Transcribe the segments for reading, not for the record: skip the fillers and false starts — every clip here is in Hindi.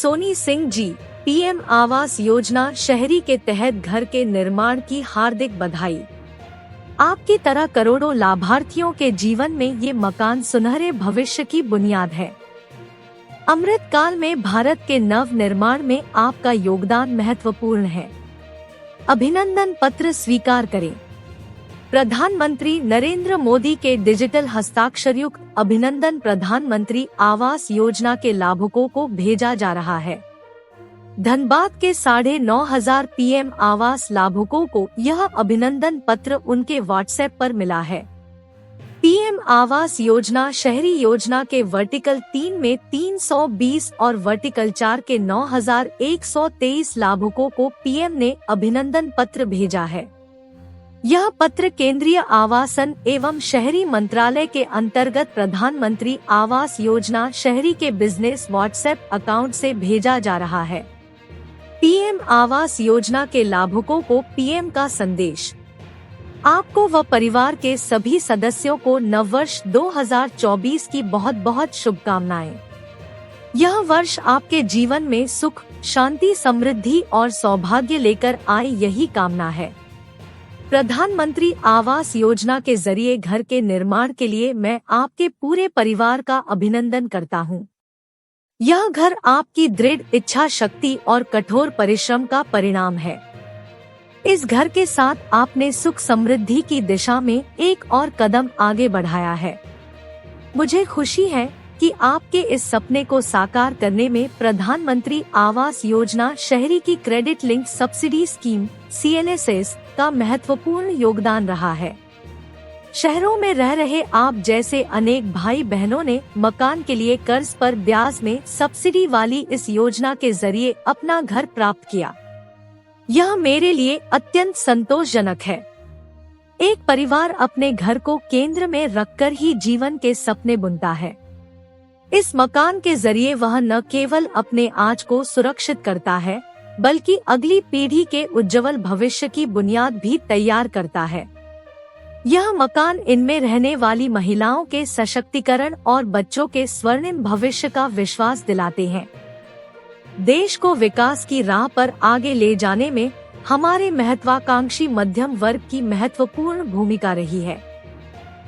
सोनी सिंह जी, पीएम आवास योजना शहरी के तहत घर के निर्माण की हार्दिक बधाई। आपकी तरह करोड़ों लाभार्थियों के जीवन में ये मकान सुनहरे भविष्य की बुनियाद है। अमृत काल में भारत के नव निर्माण में आपका योगदान महत्वपूर्ण है। अभिनंदन पत्र स्वीकार करें। प्रधानमंत्री नरेंद्र मोदी के डिजिटल हस्ताक्षरयुक्त अभिनंदन प्रधानमंत्री आवास योजना के लाभुकों को भेजा जा रहा है। धनबाद के 9,500 पीएम आवास लाभुकों को यह अभिनंदन पत्र उनके व्हाट्सएप पर मिला है। पीएम आवास योजना शहरी योजना के वर्टिकल 3 में 320 और वर्टिकल 4 के 9,123 लाभुकों को पीएम ने अभिनंदन पत्र भेजा है। यह पत्र केंद्रीय आवासन एवं शहरी मंत्रालय के अंतर्गत प्रधानमंत्री आवास योजना शहरी के बिजनेस व्हाट्सएप अकाउंट से भेजा जा रहा है। पीएम आवास योजना के लाभुकों को पीएम का संदेश। आपको व परिवार के सभी सदस्यों को नववर्ष 2024 की बहुत बहुत शुभकामनाएं। यह वर्ष आपके जीवन में सुख, शांति, समृद्धि और सौभाग्य लेकर आए, यही कामना है। प्रधानमंत्री आवास योजना के जरिए घर के निर्माण के लिए मैं आपके पूरे परिवार का अभिनंदन करता हूं। यह घर आपकी दृढ़ इच्छा शक्ति और कठोर परिश्रम का परिणाम है। इस घर के साथ आपने सुख समृद्धि की दिशा में एक और कदम आगे बढ़ाया है। मुझे खुशी है कि आपके इस सपने को साकार करने में प्रधानमंत्री आवास योजना शहरी की credit link subsidy scheme CLSS का महत्वपूर्ण योगदान रहा है। शहरों में रह रहे आप जैसे अनेक भाई बहनों ने मकान के लिए कर्ज पर ब्याज में सब्सिडी वाली इस योजना के जरिए अपना घर प्राप्त किया। यह मेरे लिए अत्यंत संतोषजनक है। एक परिवार अपने घर को केंद्र में रखकर ही जीवन के सपने बुनता है। इस मकान के जरिए वह न केवल अपने आज को सुरक्षित करता है, बल्कि अगली पीढ़ी के उज्जवल भविष्य की बुनियाद भी तैयार करता है। यह मकान इनमें रहने वाली महिलाओं के सशक्तिकरण और बच्चों के स्वर्णिम भविष्य का विश्वास दिलाते हैं। देश को विकास की राह पर आगे ले जाने में हमारे महत्वाकांक्षी मध्यम वर्ग की महत्वपूर्ण भूमिका रही है।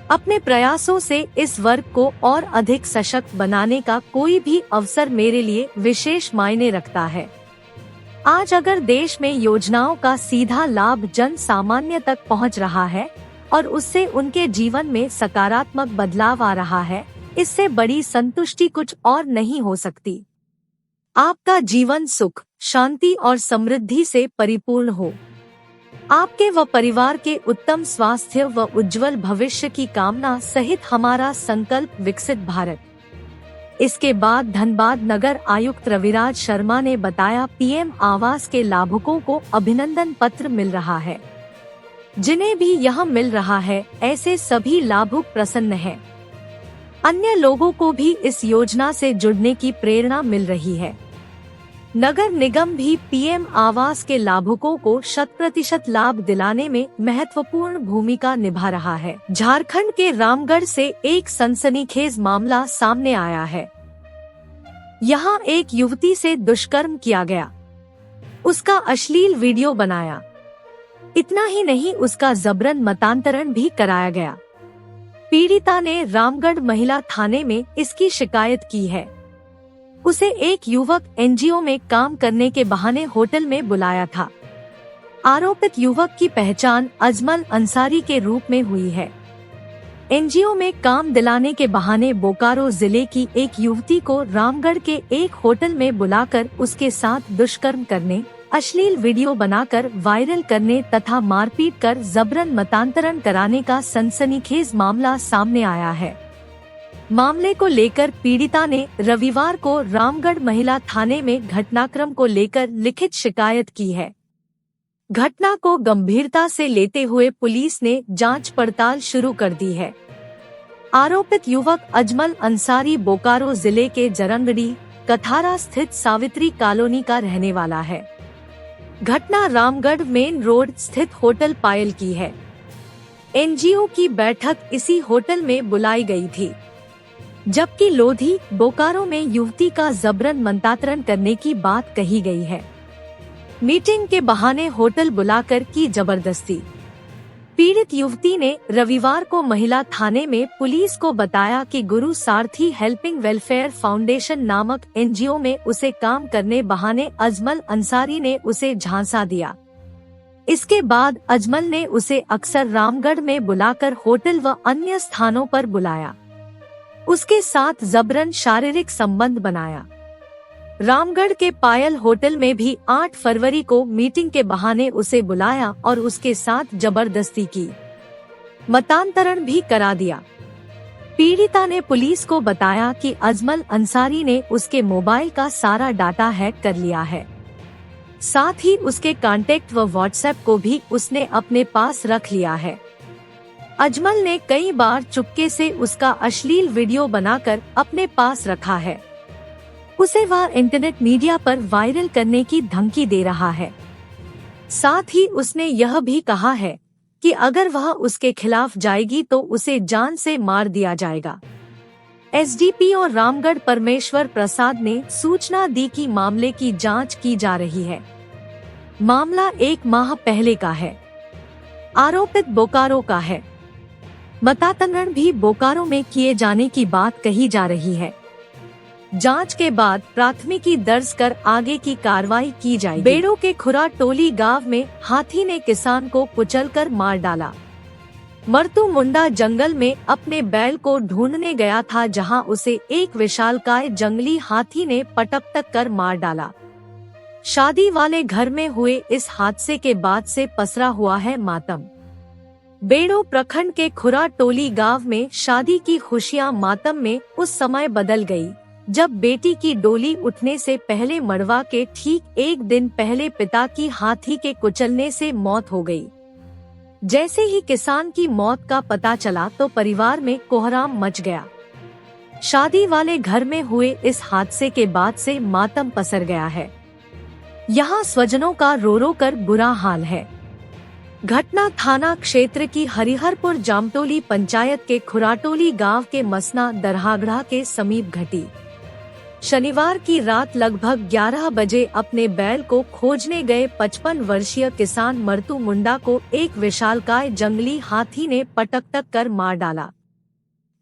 अपने प्रयासों से इस वर्ग को और अधिक सशक्त बनाने का कोई भी अवसर मेरे लिए विशेष मायने रखता है। आज अगर देश में योजनाओं का सीधा लाभ जन सामान्य तक पहुंच रहा है और उससे उनके जीवन में सकारात्मक बदलाव आ रहा है, इससे बड़ी संतुष्टि कुछ और नहीं हो सकती। आपका जीवन सुख, शांति और समृद्धि से परिपूर्ण हो। आपके व परिवार के उत्तम स्वास्थ्य व उज्जवल भविष्य की कामना सहित हमारा संकल्प विकसित भारत। इसके बाद धनबाद नगर आयुक्त रविराज शर्मा ने बताया, पीएम आवास के लाभुकों को अभिनंदन पत्र मिल रहा है। जिन्हें भी यह मिल रहा है, ऐसे सभी लाभुक प्रसन्न हैं। अन्य लोगों को भी इस योजना से जुड़ने की प्रेरणा मिल रही है। नगर निगम भी पीएम आवास के लाभुकों को 100% लाभ दिलाने में महत्वपूर्ण भूमिका निभा रहा है। झारखंड के रामगढ़ से एक सनसनीखेज मामला सामने आया है। यहाँ एक युवती से दुष्कर्म किया गया, उसका अश्लील वीडियो बनाया। इतना ही नहीं, उसका जबरन मतांतरण भी कराया गया। पीड़िता ने रामगढ़ महिला थाने में इसकी शिकायत की है। उसे एक युवक एनजीओ में काम करने के बहाने होटल में बुलाया था। आरोपित युवक की पहचान अजमल अंसारी के रूप में हुई है। एनजीओ में काम दिलाने के बहाने बोकारो जिले की एक युवती को रामगढ़ के एक होटल में बुलाकर उसके साथ दुष्कर्म करने, अश्लील वीडियो बनाकर वायरल करने तथा मारपीट कर जबरन मतांतरण कराने का सनसनीखेज मामला सामने आया है। मामले को लेकर पीड़िता ने रविवार को रामगढ़ महिला थाने में घटनाक्रम को लेकर लिखित शिकायत की है। घटना को गंभीरता से लेते हुए पुलिस ने जांच पड़ताल शुरू कर दी है। आरोपित युवक अजमल अंसारी बोकारो जिले के जरंगड़ी कथारा स्थित सावित्री कॉलोनी का रहने वाला है। घटना रामगढ़ मेन रोड स्थित होटल पायल की है। एनजीओ की बैठक इसी होटल में बुलाई गई थी। जबकि लोधी, बोकारो में युवती का जबरन मंतांतरण करने की बात कही गई है। मीटिंग के बहाने होटल बुलाकर की जबरदस्ती। पीड़ित युवती ने रविवार को महिला थाने में पुलिस को बताया कि गुरु सारथी हेल्पिंग वेलफेयर फाउंडेशन नामक एनजीओ में उसे काम करने बहाने अजमल अंसारी ने उसे झांसा दिया। इसके बाद अजमल ने उसे अक्सर रामगढ़ में बुलाकर होटल व अन्य स्थानों पर बुलाया। उसके साथ जबरन शारीरिक संबंध बनाया। रामगढ़ के पायल होटल में भी 8 फरवरी को मीटिंग के बहाने उसे बुलाया और उसके साथ जबरदस्ती की। मतांतरण भी करा दिया। पीड़िता ने पुलिस को बताया कि अजमल अंसारी ने उसके मोबाइल का सारा डाटा हैक कर लिया है। साथ ही उसके कॉन्टैक्ट व व्हाट्सएप को भी उसने अपने पास रख लिया है। अजमल ने कई बार चुपके से उसका अश्लील वीडियो बनाकर अपने पास रखा है। उसे वह इंटरनेट मीडिया पर वायरल करने की धमकी दे रहा है। साथ ही उसने यह भी कहा है कि अगर वह उसके खिलाफ जाएगी तो उसे जान से मार दिया जाएगा। एसडीपीओ रामगढ़ परमेश्वर प्रसाद ने सूचना दी कि मामले की जांच की जा रही है। मामला 1 माह पहले का है। आरोपित बोकारो का है। मतांतरण भी बोकारो में किए जाने की बात कही जा रही है। जांच के बाद प्राथमिकी दर्ज कर आगे की कार्रवाई की जाएगी। बेड़ो के खुरा टोली गांव में हाथी ने किसान को कुचलकर मार डाला। मर्तू मुंडा जंगल में अपने बैल को ढूंढने गया था, जहां उसे एक विशालकाय जंगली हाथी ने पटक कर मार डाला। शादी वाले घर में हुए इस हादसे के बाद से पसरा हुआ है मातम। बेड़ो प्रखंड के खुरा टोली गांव में शादी की खुशियां मातम में उस समय बदल गई जब बेटी की डोली उठने से पहले मड़वा के ठीक एक दिन पहले पिता की हाथी के कुचलने से मौत हो गई। जैसे ही किसान की मौत का पता चला तो परिवार में कोहराम मच गया। शादी वाले घर में हुए इस हादसे के बाद से मातम पसर गया है। यहाँ स्वजनों का रो रो कर बुरा हाल है। घटना थाना क्षेत्र की हरिहरपुर जामटोली पंचायत के खुराटोली गांव के मसना दरहागढ़ा के समीप घटी। शनिवार की रात लगभग 11 बजे अपने बैल को खोजने गए 55 वर्षीय किसान मर्तू मुंडा को एक विशालकाय जंगली हाथी ने पटक कर मार डाला।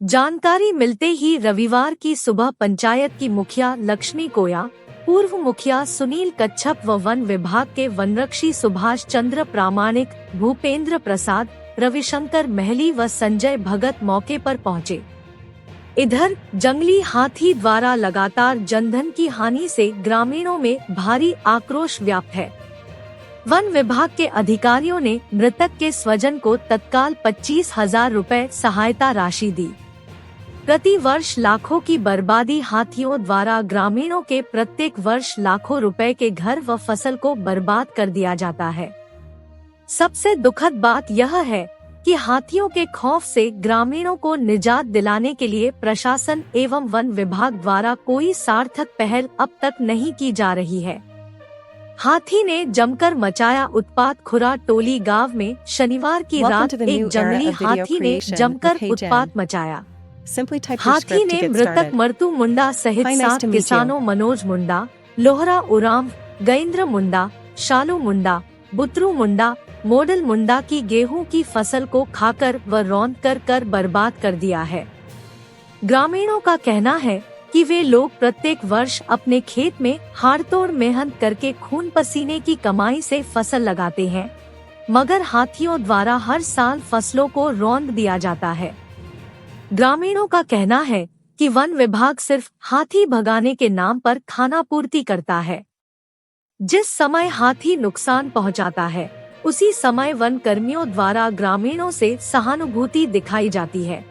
जानकारी मिलते ही रविवार की सुबह पंचायत की मुखिया लक्ष्मी कोया, पूर्व मुखिया सुनील कच्छप व वन विभाग के वनरक्षी सुभाष चंद्र प्रामाणिक, भूपेंद्र प्रसाद, रविशंकर महली व संजय भगत मौके पर पहुंचे। इधर जंगली हाथी द्वारा लगातार जनधन की हानि से ग्रामीणों में भारी आक्रोश व्याप्त है। वन विभाग के अधिकारियों ने मृतक के स्वजन को तत्काल 25,000 रुपए सहायता राशि दी। प्रति वर्ष लाखों की बर्बादी हाथियों द्वारा ग्रामीणों के प्रत्येक वर्ष लाखों रुपए के घर व फसल को बर्बाद कर दिया जाता है। सबसे दुखद बात यह है कि हाथियों के खौफ से ग्रामीणों को निजात दिलाने के लिए प्रशासन एवं वन विभाग द्वारा कोई सार्थक पहल अब तक नहीं की जा रही है। हाथी ने जमकर मचाया उत्पात। खुरा टोली गांव में शनिवार की रात एक जंगली हाथी ने जमकर उत्पात मचाया। हाथी ने मृतक मर्तू मुंडा सहित 7 किसानों मनोज मुंडा, लोहरा उराम, गैंद्र मुंडा, शालू मुंडा, बुतरू मुंडा, मोडल मुंडा की गेहूं की फसल को खाकर व रौंद कर बर्बाद कर दिया है। ग्रामीणों का कहना है कि वे लोग प्रत्येक वर्ष अपने खेत में हाड़तोड़ मेहनत करके खून पसीने की कमाई से फसल लगाते हैं, मगर हाथियों द्वारा हर साल फसलों को रौंद दिया जाता है। ग्रामीणों का कहना है कि वन विभाग सिर्फ हाथी भगाने के नाम पर खानापूर्ति करता है। जिस समय हाथी नुकसान पहुंचाता है, उसी समय वन कर्मियों द्वारा ग्रामीणों से सहानुभूति दिखाई जाती है।